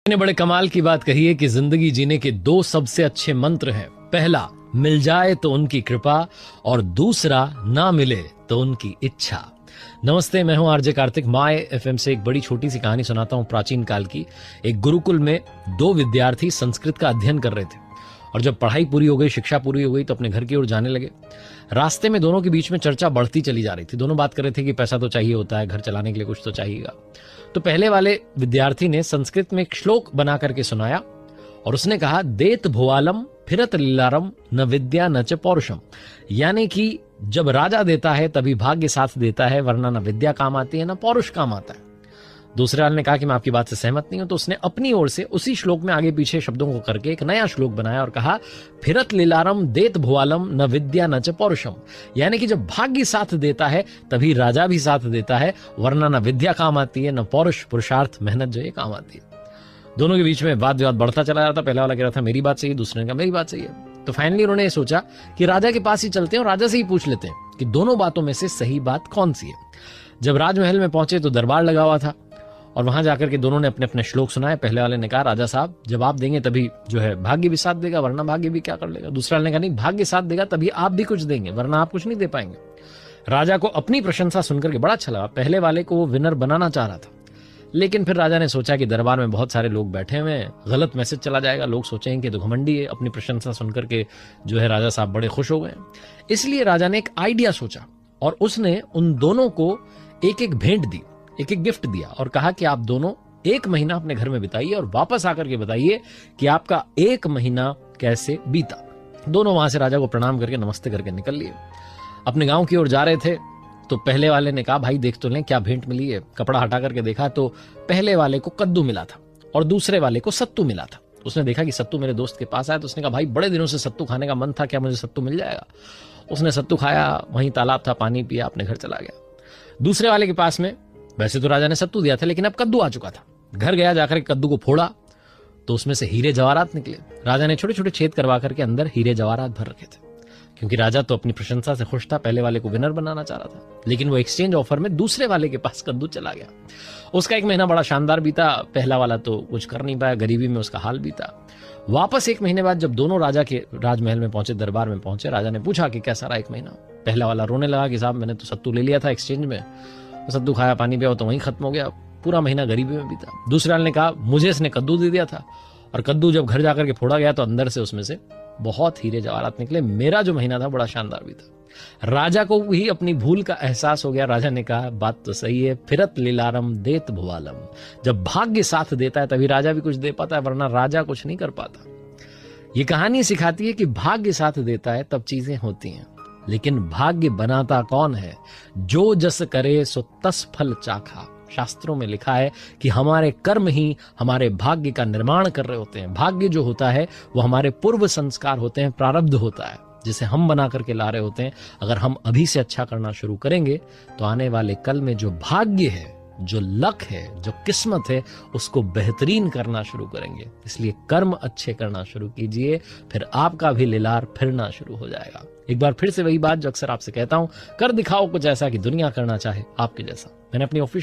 ने बड़े कमाल की बात कही है कि जिंदगी जीने के दो सबसे अच्छे मंत्र हैं। पहला, मिल जाए तो उनकी कृपा, और दूसरा, ना मिले तो उनकी इच्छा। नमस्ते, मैं हूं आरजे कार्तिक। माय एफएम से एक बड़ी छोटी सी कहानी सुनाता हूं प्राचीन काल की। एक गुरुकुल में दो विद्यार्थी संस्कृत का अध्ययन कर रहे थे और जब पढ़ाई पूरी हो गई, शिक्षा पूरी हो गई, तो अपने घर की ओर जाने लगे। रास्ते में दोनों के बीच में चर्चा बढ़ती चली जा रही थी। दोनों बात कर रहे थे कि पैसा तो चाहिए होता है, घर चलाने के लिए कुछ तो चाहिएगा। तो पहले वाले विद्यार्थी ने संस्कृत में एक श्लोक बना करके सुनाया और उसने कहा, देत भुआलम फिरत लीलारम न विद्या न च पौरुषम। यानी कि जब राजा देता है तभी भाग्य साथ देता है, वरना न विद्या काम आती है न पौरुष काम आता है। दूसरे वाले ने कहा कि मैं आपकी बात से सहमत नहीं हूं। तो उसने अपनी ओर से उसी श्लोक में आगे पीछे शब्दों को करके एक नया श्लोक बनाया और कहा, फिरत लीलारम देत भुआलम न विद्या न च पौरुषम। यानी कि जब भाग्य साथ देता है तभी राजा भी साथ देता है, वरना न विद्या काम आती है न पौरुष पुरुषार्थ मेहनत जो है काम आती है। दोनों के बीच में वाद विवाद बढ़ता चला जा रहा था। पहला वाला कह रहा था मेरी बात सही है, दूसरे ने कहा मेरी बात सही है। तो फाइनली उन्होंने ये सोचा कि राजा के पास ही चलते हैं और राजा से ही पूछ लेते हैं कि दोनों बातों में से सही बात कौन सी है। जब राजमहल में पहुंचे तो दरबार लगा हुआ था और वहां जाकर के दोनों ने अपने अपने श्लोक सुनाए। पहले वाले ने कहा, राजा साहब जब आप देंगे तभी जो है भाग्य भी साथ देगा, वरना भाग्य भी क्या कर लेगा। दूसरे वाले ने कहा, नहीं, भाग्य साथ देगा तभी आप भी कुछ देंगे, वरना आप कुछ नहीं दे पाएंगे। राजा को अपनी प्रशंसा सुनकर के बड़ा अच्छा लगा। पहले वाले को वो विनर बनाना चाह रहा था, लेकिन फिर राजा ने सोचा कि दरबार में बहुत सारे लोग बैठे हुए हैं, गलत मैसेज चला जाएगा, लोग सोचेंगे कि तो घमंडी है। अपनी प्रशंसा सुनकर के जो है राजा साहब बड़े खुश हो गए। इसलिए राजा ने एक आइडिया सोचा और उसने उन दोनों को एक एक भेंट दी, एक एक गिफ्ट दिया और कहा कि आप दोनों एक महीना अपने घर में बिताइए और वापस आकर के बताइए कि आपका एक महीना कैसे बीता। दोनों वहां से राजा को प्रणाम करके नमस्ते करके निकल लिए। अपने गांव की ओर जा रहे थे तो पहले वाले ने कहा, भाई देख तो लें क्या भेंट मिली है। कपड़ा हटा करके देखा तो पहले वाले को कद्दू मिला था और दूसरे वाले को सत्तू मिला था। उसने देखा कि सत्तू मेरे दोस्त के पास आया तो उसने कहा, भाई बड़े दिनों से सत्तू खाने का मन था, क्या मुझे सत्तू मिल जाएगा। उसने सत्तू खाया, वहीं तालाब था, पानी पिया, अपने घर चला गया। दूसरे वाले के पास में वैसे तो राजा ने सत्तू दिया था, लेकिन अब कद्दू आ चुका था। घर गया, जाकर कद्दू को फोड़ा तो उसमें से हीरे जवाहरात निकले। राजा ने छोटे छोटे छेद करवा करके अंदर हीरे जवाहरात भर रखे थे, क्योंकि राजा तो अपनी प्रशंसा से खुश था, पहले वाले को विनर बनाना चाह रहा था। लेकिन वो एक्सचेंज ऑफर में दूसरे वाले के पास कद्दू चला गया। उसका एक महीना बड़ा शानदार बीता। पहला वाला तो कुछ कर नहीं पाया, गरीबी में उसका हाल बीता। वापस एक महीने बाद जब दोनों राजा के राजमहल में पहुंचे, दरबार में पहुंचे, राजा ने पूछा कि कैसा रहा एक महीना। पहला वाला रोने लगा कि साहब मैंने तो सत्तू ले लिया था एक्सचेंज में, सत्तू खाया, पानी पिया तो वहीं खत्म हो गया, पूरा महीना गरीबी में बीता। दूसरे वाले ने कहा, मुझे इसने कद्दू दे दिया था और कद्दू जब घर जाकर के फोड़ा गया तो अंदर से उसमें से बहुत हीरे जवाहरात निकले। मेरा जो महीना था बड़ा शानदार बीता। राजा को भी अपनी भूल का एहसास हो गया। राजा ने कहा, बात तो सही है, फिरत लीलारम देत भुआलम। जब भाग्य साथ देता है तभी राजा भी कुछ दे पाता है, वरना राजा कुछ नहीं कर पाता। ये कहानी सिखाती है कि भाग्य साथ देता है तब चीजें होती हैं, लेकिन भाग्य बनाता कौन है। जो जस करे सो तस फल चाखा। शास्त्रों में लिखा है कि हमारे कर्म ही हमारे भाग्य का निर्माण कर रहे होते हैं। भाग्य जो होता है वो हमारे पूर्व संस्कार होते हैं, प्रारब्ध होता है जिसे हम बना करके ला रहे होते हैं। अगर हम अभी से अच्छा करना शुरू करेंगे तो आने वाले कल में जो भाग्य है, जो लक है, जो किस्मत है, उसको बेहतरीन करना शुरू करेंगे। इसलिए कर्म अच्छे करना शुरू कीजिए, फिर आपका भी लीलार फिरना शुरू हो जाएगा। एक बार फिर से वही बात जो अक्सर आपसे कहता हूं, कर दिखाओ कुछ ऐसा कि दुनिया करना चाहे आपके जैसा। मैंने अपनी ऑफिशियल